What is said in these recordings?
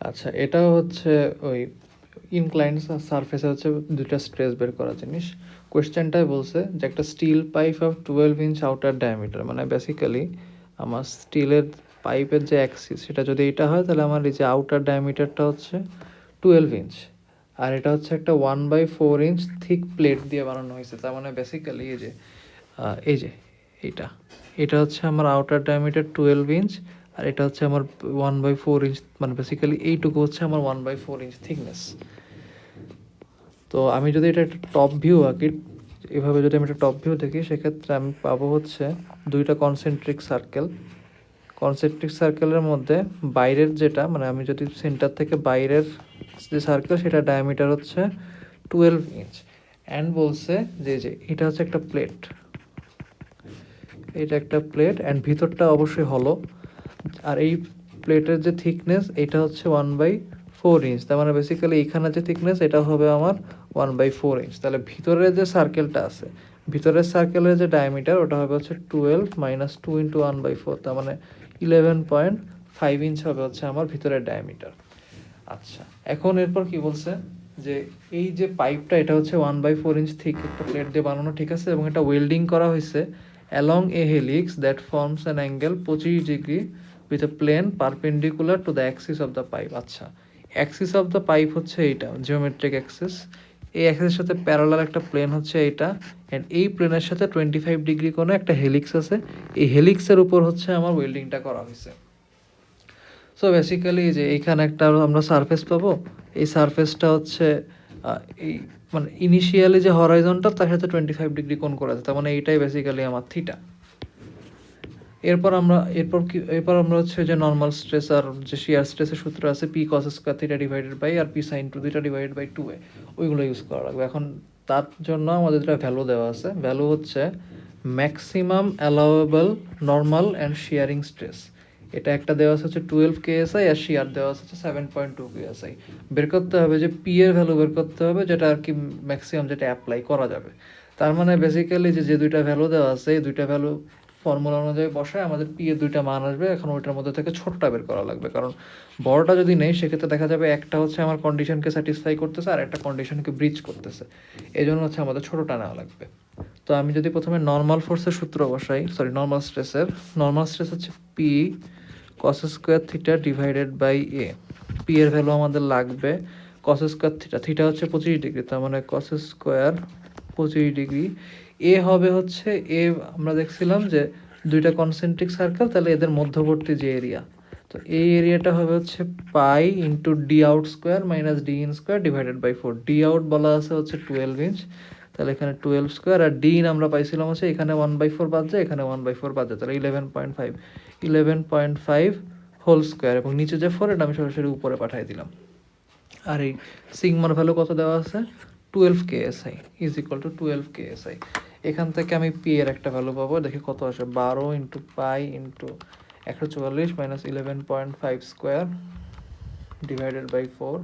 আচ্ছা, এটা হচ্ছে ওই ইনক্লাইন্ড সারফেসে হচ্ছে দুইটা স্ট্রেস বের করা জিনিস। কোয়েশ্চেনটাই বলছে যে একটা steel pipe of 12 inch outer diameter, মানে বেসিক্যালি আমার স্টিলের পাইপের যে অ্যাক্সিস সেটা যদি এটা হয়, তাহলে আমার এই যে আউটার ডায়ামিটারটা হচ্ছে 12 ইঞ্চ, আর এটা হচ্ছে একটা 1/4 ইঞ্চ থিক প্লেট দিয়ে বানানো হয়েছে। তার মানে বেসিক্যালি এই যে এইটা এটা হচ্ছে আমার আউটার ডায়ামিটার 12 ইঞ্চ, আর এটা হচ্ছে আমার 1/4 ইঞ্চ, মানে বেসিক্যালি এইটুকু হচ্ছে আমার 1/4 ইঞ্চ থিকনেস। তো আমি যদি এটা একটা টপ ভিউ আঁকি, এভাবে যদি আমি একটা টপ ভিউ দেখি, সেক্ষেত্রে আমি পাবো হচ্ছে দুইটা কনসেন্ট্রিক সার্কেল। কনসেন্ট্রিক সার্কেলের মধ্যে বাইরের যেটা, মানে আমি যদি সেন্টার থেকে বাইরের যে সার্কেল, সেটা ডায়ামিটার হচ্ছে 12 ইঞ্চ। অ্যান্ড বলছে যে এটা হচ্ছে একটা প্লেট, এটা একটা প্লেট অ্যান্ড ভিতরটা অবশ্যই হলো। আর এই প্লেটের যে থিকনেস এটা হচ্ছে 1/4 ইঞ্চ। তার মানে বেসিক্যালি এইখানে যে থিকনেস এটা হবে আমার 1/4 ইঞ্চ। তাহলে ভিতরে যে সার্কেলটা আছে, ভিতরের সার্কেলের যে ডায়ামিটার ওটা হবে হচ্ছে 12 - 2 × 1/4, তার মানে 11.5 ইঞ্চ হবে হচ্ছে আমার ভিতরের ডায়ামিটার। আচ্ছা, এখন এরপর কি বলছে যে এই যে পাইপটা এটা হচ্ছে 1/4 ইঞ্চ থিক একটা প্লেট দিয়ে বানানো, ঠিক আছে, এবং এটা ওয়েল্ডিং করা হয়েছে along a helix that forms an angle 25 degree with a plane perpendicular to the axis of the pipe। আচ্ছা, অ্যাক্সিস অফ দ্য পাইপ হচ্ছে এইটা জিওমেট্রিক অ্যাক্সিস। এই অ্যাক্সিসের সাথে প্যারালাল একটা প্লেন হচ্ছে এইটা, অ্যান্ড এই প্লেনের সাথে 25 ডিগ্রি কোণে একটা হেলিক্স আছে। এই হেলিক্সের উপর হচ্ছে আমার ওয়েল্ডিংটা করা হয়েছে। সো বেসিক্যালি যে এইখানে একটা আমরা সারফেস পাবো, এই সারফেসটা হচ্ছে এই মানে ইনিশিয়ালি যে হরাইজনটা তার সাথে 25 ডিগ্রি কোণ করা আছে, তার মানে এইটাই বেসিক্যালি আমার থিটা। এরপর আমরা হচ্ছে যে নর্মাল স্ট্রেস আর যে শিয়ার স্ট্রেসের সূত্র আছে, P cos square theta divided by আর P sine 2 theta divided by 2a, ওইগুলো ইউজ করা লাগবে। এখন তার জন্য আমাদের যেটা ভ্যালু দেওয়া আছে, ভ্যালু হচ্ছে maximum allowable normal and shearing stress. এটা একটা দেওয়া আছে হচ্ছে 12 কেএসআই, আর শিয়ার দেওয়া আছে হচ্ছে 7.2 কেএসআই। বের করতে হবে যে পি এর ভ্যালু বের করতে হবে, যেটা আর কি ম্যাক্সিমাম যেটা অ্যাপ্লাই করা যাবে। তার মানে বেসিক্যালি যে দুইটা ভ্যালু দেওয়া আছে, এই দুইটা ভ্যালু ফর্মুলা অনুযায়ী বসায় আমাদের পি এর দুইটা মান আসবে। এখন ওইটার মধ্যে থেকে ছোটটা বের করা লাগবে, কারণ বড়টা যদি নেই সেক্ষেত্রে দেখা যাবে একটা হচ্ছে আমার কন্ডিশনকে স্যাটিসফাই করতেছে আর একটা কন্ডিশনকে ব্রিচ করতেছে, এই জন্য হচ্ছে আমাদের ছোটটা নেওয়া লাগবে। তো আমি যদি প্রথমে নর্মাল ফোর্সের সূত্র বসাই, নর্মাল স্ট্রেস হচ্ছে P cos square theta divided by A. P এর ভ্যালু আমাদের লাগবে কস স্কোয়ার থিটা, থিটা হচ্ছে 25 ডিগ্রি, তার মানে কস স্কোয়ার 25 ডিগ্রি। এ হবে হচ্ছে আমরা দেখছিলাম যে দুইটা কনসেন্ট্রিক সার্কেল, তাহলে এদের মধ্যবর্তী যে এরিয়া, তো এই এরিয়াটা হবে হচ্ছে pi into D out square minus D in square divided by 4। D out বলা আছে হচ্ছে 12 ইঞ্চ, তাহলে এখানে 12 স্কোয়ার, আর ডি ইন আমরা পাইছিলাম হচ্ছে এখানে 1/4 বাদ যায়, এখানে 1/4 বাদ যায়, তাহলে 11.5 হোল স্কোয়ার, এবং নিচে যে 4 এটা আমি সরাসরি উপরে পাঠিয়ে দিলাম। আর এই সিগমার ভ্যালু কত দেওয়া আছে, 12 KSI is equal two 12 KSI. এখান থেকে আমি পি এর একটা ভ্যালু পাবো, দেখি কত আসে, 12 into pi into 144 minus 11.5 square divided by 4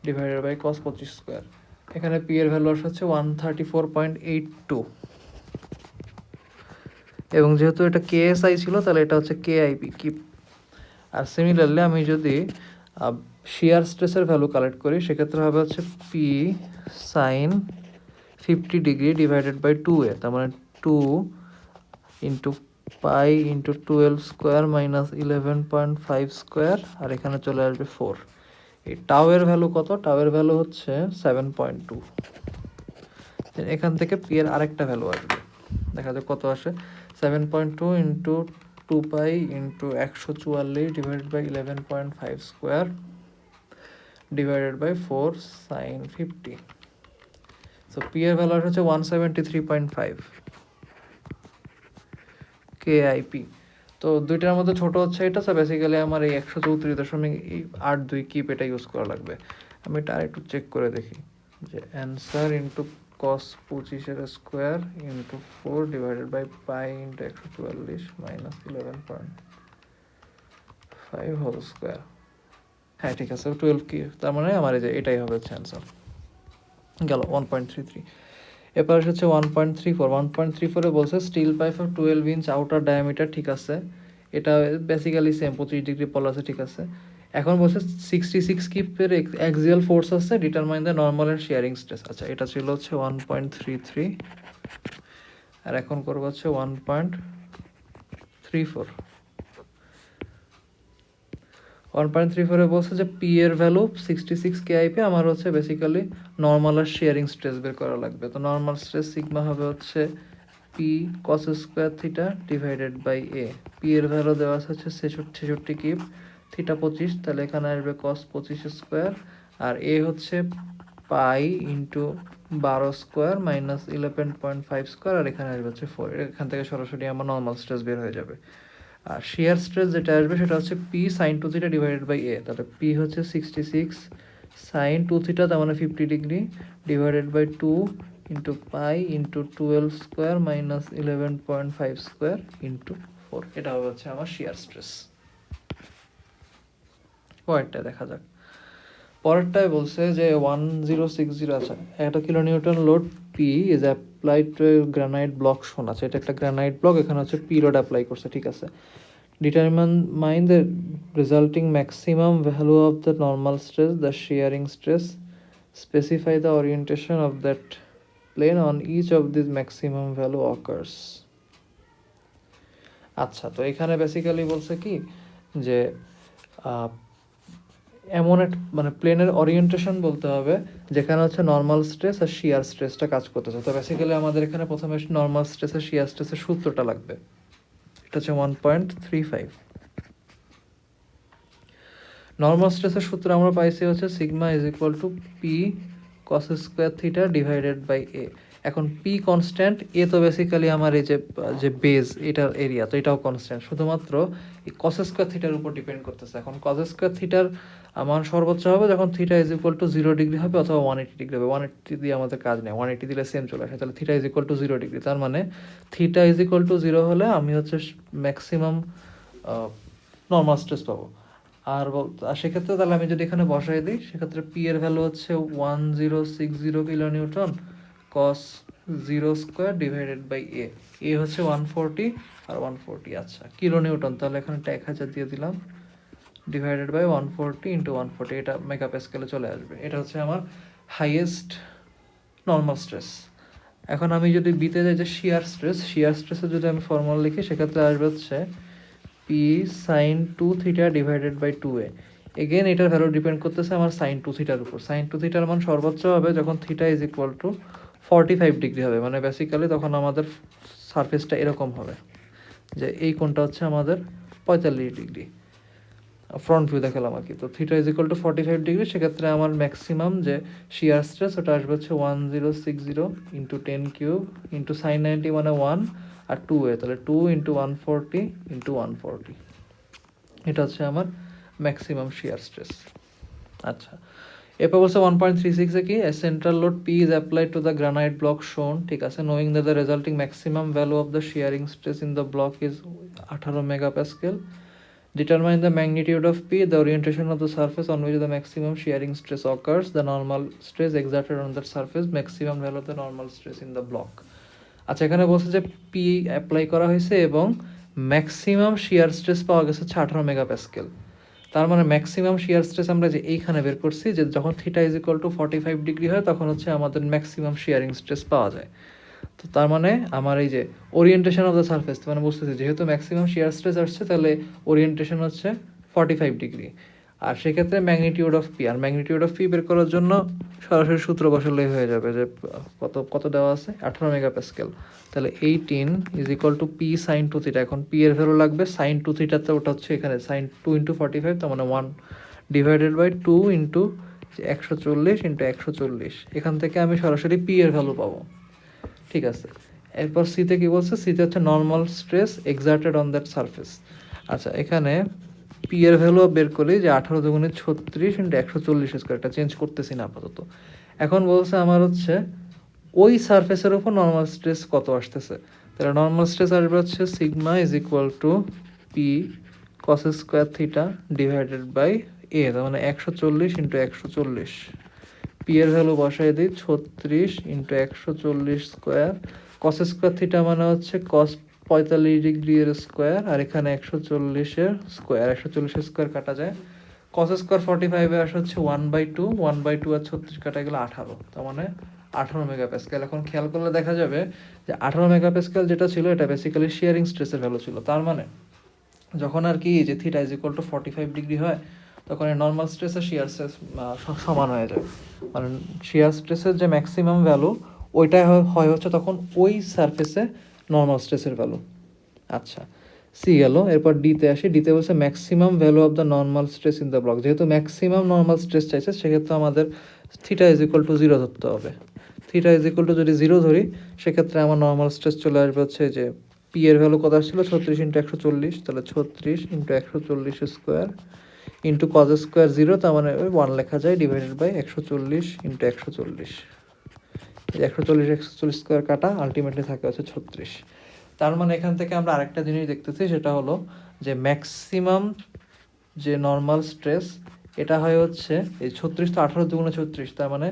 divided by cos 25 square. এখানে পি এর ভ্যালু আসে হচ্ছে 134.82, এবং যেহেতু এটা কেএসআই ছিল তাহলে এটা হচ্ছে কেআইপি কিপ। আর সিমিলারলি আমি যদি শিয়ার স্ট্রেসের ভ্যালু কালেক্ট করি, সেক্ষেত্রে হবে হচ্ছে P sine 50 degree divided by 2a, তার মানে 2 into pi into 12 square minus 11.5 square, আর এখানে চলে আসবে 4। এই টাওয়ের ভ্যালু কত, টাওয়ের ভ্যালু হচ্ছে 7.2। এখান থেকে পি এর আরেকটা ভ্যালু আসবে, দেখা যাক কত আসে, 7.2 into 2 pi into 144 divided by 11.5 square divided by 4 sine 50। So P এর ভ্যালু হচ্ছে 173.5 কেআইপি। তো দুইটার মধ্যে ছোট হচ্ছে এটা, সো বেসিক্যালি আমার এই 134.82 কিপ এটা ইউজ করা লাগবে। আমি এটা আরেকটু চেক করে দেখি যে answer into cos 25 square into 4 divided by pi into 144 minus 11.5 whole square. হ্যাঁ ঠিক আছে, 12 কি, তার মানে আমার এই যে এটাই হবে হচ্ছে অ্যান্সার। গেল 1.33। এরপর হচ্ছে 1.34। 1.34-এ বলছে steel pipe of 12 inch outer diameter, ঠিক আছে, এটা বেসিক্যালি সেম 25 ডিগ্রি পল আছে, ঠিক আছে। এখন বলছে 66 কিপের অ্যাক্সিয়াল ফোর্স আছে, determine the normal and shearing stress. আচ্ছা, এটা ছিল হচ্ছে 1.33, আর এখন করবো হচ্ছে 1.34। 1.34 বলছে যে পি এর ভ্যালু 66 কেআইপি, আমার হচ্ছে বেসিক্যালি নর্মাল আর শেয়ারিং স্ট্রেস বের করা লাগবে। তো নর্মাল স্ট্রেস সিগমা হবে হচ্ছে P cos square theta divided by A. P এর ভ্যালু দেওয়া আছে হচ্ছে 66 কিপ, থিটা 25, তাহলে এখানে আসবে কস 25 স্কোয়ার, আর এ হচ্ছে pi into 12 square minus 11.5 square, আর এখানে আসবে হচ্ছে 4। এখান থেকে সরাসরি আমার নর্মাল স্ট্রেস বের হয়ে যাবে। আর শিয়ার স্ট্রেস যেটা আসবে সেটা হচ্ছে P sine 2 theta divided by A. তাহলে পি হচ্ছে 66 সাইন 2 থিটা, তার মানে 50 degree, divided by 2 into pi into 12 square minus 11.5 square into 4। এটা হবে হচ্ছে আমার শিয়ার স্ট্রেস। পরেরটা দেখা যাক। পরেরটায় বলছে যে 1060, আচ্ছা, একটা kilonewton load P is applied to granite block শোন। আচ্ছা, এটা একটা গ্রানাইট ব্লক, এখানে হচ্ছে পি লোড অ্যাপ্লাই করছে, ঠিক আছে। Determine the resulting maximum value of the normal stress, the shearing stress. Specify the orientation of that plane on each of these maximum value occurs. আচ্ছা, তো এখানে বেসিক্যালি বলছে কি যে এমন এক মানে প্লেনের ওরিয়েন্টেশন বলতে হবে যেখানে হচ্ছে নর্মাল স্ট্রেস আর শিয়ার স্ট্রেসটা কাজ করতেছে। তো বেসিক্যালি আমাদের এখানে প্রথমে নর্মাল স্ট্রেস আর শিয়ার স্ট্রেসের সূত্রটা লাগবে। এটা হচ্ছে 1.35। নর্মাল স্ট্রেসের সূত্র আমরা পাইছি হচ্ছে sigma is equal to P cos square theta divided by A. এখন পি কনস্ট্যান্ট, এ তো বেসিক্যালি আমার এই যে বেজ এটার এরিয়া, তো এটাও কনস্ট্যান্ট, শুধুমাত্র এই কস স্কোয়ার থিটার উপর ডিপেন্ড করতেছে। এখন কস স্কোয়ার থিটার আমার সর্বোচ্চ হবে যখন theta is equal two 0 degree হবে অথবা 180 ডিগ্রি হবে। 180 দিয়ে আমাদের কাজ নেই, 180 দিলে সেম চলে আসে, তাহলে theta is equal two 0 degree. তার মানে থিটা ইজ ইকুয়াল টু 0 হলে আমি হচ্ছে ম্যাক্সিমাম নর্মাল স্ট্রেস পাবো। আর সেক্ষেত্রে তাহলে আমি যদি এখানে বসাই দিই, সেক্ষেত্রে পি এর ভ্যালু হচ্ছে 1060 kilo newton cos 0 square divided by A. A হচ্ছে 140 আর 140, আচ্ছা, কিলো নিউটন, তাহলে এখানে 1000 দিয়ে দিলাম, ডিভাইডেড বাই 140 ইন্টু 140, এটা মেগা প্যাসকেলে চলে আসবে। এটা হচ্ছে আমার হাইয়েস্ট নর্মাল স্ট্রেস। এখন আমি যদি বিতে যাই যে শিয়ার স্ট্রেস, শিয়ার স্ট্রেসের যদি আমি ফর্মুলা লিখি, সেক্ষেত্রে আসবে হচ্ছে P sine 2 theta divided by 2a। Again এটার ভ্যালু ডিপেন্ড করতেছে আমার সাইন 2 থিটার উপর। সাইন 2 থিটার মান সর্বোচ্চ হবে যখন theta is equal two 45 degree হবে, মানে বেসিক্যালি তখন আমাদের সারফেসটা এরকম হবে যে এই কোণটা হচ্ছে আমাদের 45 ডিগ্রি। ফ্রন্ট ভিউ দেখালাম আর কি। তো theta is equal two 45 degree, সেক্ষেত্রে আমার ম্যাক্সিমাম যে শিয়ার স্ট্রেস ওটা আসবে হচ্ছে 1060 ইন্টু 10 কিউব ইন্টু সাইন 90 মানে 1 আর 2a, তাহলে 2 ইন্টু 140 ইন্টু 140, এটা হচ্ছে আমার ম্যাক্সিমাম শিয়ার স্ট্রেস। আচ্ছা, এরপর বলছে 1.36 এ কি central load P is applied to the granite block শোন, ঠিক আছে, knowing that the resulting maximum value of the শিয়ারিং stress in the block is 18 megapascal. Determine the magnitude of P, the orientation of the surface on which the maximum shearing stress occurs, the normal stress exerted on that surface, maximum value of the normal stress in the block. আচ্ছা, এখানে বলছে যে P apply করা হয়েছে এবং maximum shear stress পাওয়া গেছে 18 megapascal. তার মানে ম্যাক্সিমাম শিয়ার স্ট্রেস আমরা যে এইখানে বের করছি যে যখন theta is equal two 45 degree হয় তখন হচ্ছে আমাদের ম্যাক্সিমাম শিয়ারিং স্ট্রেস পাওয়া যায়। তো তার মানে আমার এই যে ওরিয়েন্টেশন অফ দ্য সারফেস, মানে বুঝতেছি যেহেতু ম্যাক্সিমাম শিয়ার স্ট্রেস আসছে তাহলে ওরিয়েন্টেশন হচ্ছে 45 ডিগ্রি। আর সেক্ষেত্রে ম্যাগনিটিউড অফ পি, আর ম্যাগনিটিউড অফ পি বের করার জন্য সরাসরি সূত্র বসালেই হয়ে যাবে যে কত দেওয়া আছে 18 মেগাপ্যাসকেল, তাহলে 18 is equal to P sine 2 theta. এখন পি এর ভ্যালু লাগবে সাইন 2 থিটাতে, ওটা হচ্ছে এখানে সাইন 2 ইন্টু 45, তার মানে 1 ডিভাইডেড বাই 2 ইন্টু 140 ইন্টু 140, এখান থেকে আমি সরাসরি পি এর ভ্যালু পাবো, ঠিক আছে। এরপর সিতে কি বলছে, সিতে হচ্ছে normal stress exerted on that surface. আচ্ছা, এখানে পি এর ভ্যালু বের করি যে 18 দুগুণে 36 ইন্টু 140 স্কোয়ার, এটা চেঞ্জ করতেছি না আপাতত। এখন বলছে আমার হচ্ছে ওই সারফেসের উপর নর্মাল স্ট্রেস কত আসতেছে, তাহলে নর্মাল স্ট্রেস আসবে হচ্ছে sigma is equal to P cos square theta divided by A, তার মানে 140 ইন্টু 140। পি এর ভ্যালু বসাই দিই 36 ইন্টু 140 স্কোয়ার, কস স্কোয়ার থিটা মানে হচ্ছে কস 45 ডিগ্রি এর স্কোয়ার, আর এখানে 140 এর স্কোয়ার, 140 স্কোয়ার কাটা যায়, কস স্কোয়ার 45 আসে হচ্ছে 1/2, 1/2 আর 36 কাটা গেলে 18, তার মানে 18 মেগাপ্যাসকেল। এখন খেয়াল করলে দেখা যাবে যে 18 মেগাপ্যাসকেল যেটা ছিল এটা বেসিক্যালি শিয়ারিং স্ট্রেসের ভ্যালু ছিল। তার মানে যখন আর কি যে theta is equal two 45 degree হয়, তখন এই নর্মাল স্ট্রেস আর শিয়ার স্ট্রেস সমান হয়ে যায়। মানে শিয়ার স্ট্রেসের যে ম্যাক্সিমাম ভ্যালু ওইটাই হয় হচ্ছে তখন ওই সারফেসে নর্মাল স্ট্রেসের ভ্যালু। আচ্ছা, সি গেল। এরপর ডিতে আসি। ডিতে বলছে maximum value of the normal stress in the block. যেহেতু ম্যাক্সিমাম নর্মাল স্ট্রেস চাইছে, সেক্ষেত্রে আমাদের থিটা ইজ ইকুয়াল টু 0 ধরতে হবে। থিটা ইজ ইকুয়াল টু যদি 0 ধরি, সেক্ষেত্রে আমার নর্মাল স্ট্রেস চলে আসবে হচ্ছে যে পি এর ভ্যালু কত আসছিল 36 ইন্টু 140, তাহলে 36 into 140 square into cos square 0, তার মানে ওই 1 লেখা যায়, ডিভাইডেড বাই 140 ইন্টু 140। 140 140 স্কোয়ার কাটা আলটিমেটলি থাকে হচ্ছে 36। তার মানে এখান থেকে আমরা আরেকটা জিনিস দেখতেছি, সেটা হলো যে ম্যাক্সিমাম যে নর্মাল স্ট্রেস এটা হয় হচ্ছে এই 36 তো 18 দুগুণে 36, তার মানে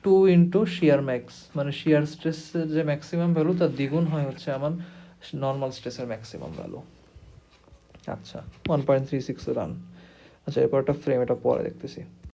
2 ইন্টু শিয়ার ম্যাক্স, মানে শিয়ার স্ট্রেসের যে ম্যাক্সিমাম ভ্যালু তার দ্বিগুণ হয় হচ্ছে আমার নর্মাল স্ট্রেসের ম্যাক্সিমাম ভ্যালু। আচ্ছা, 1.36 রান। আচ্ছা, এরপর একটা ফ্রেম, এটা পরে দেখতেছি।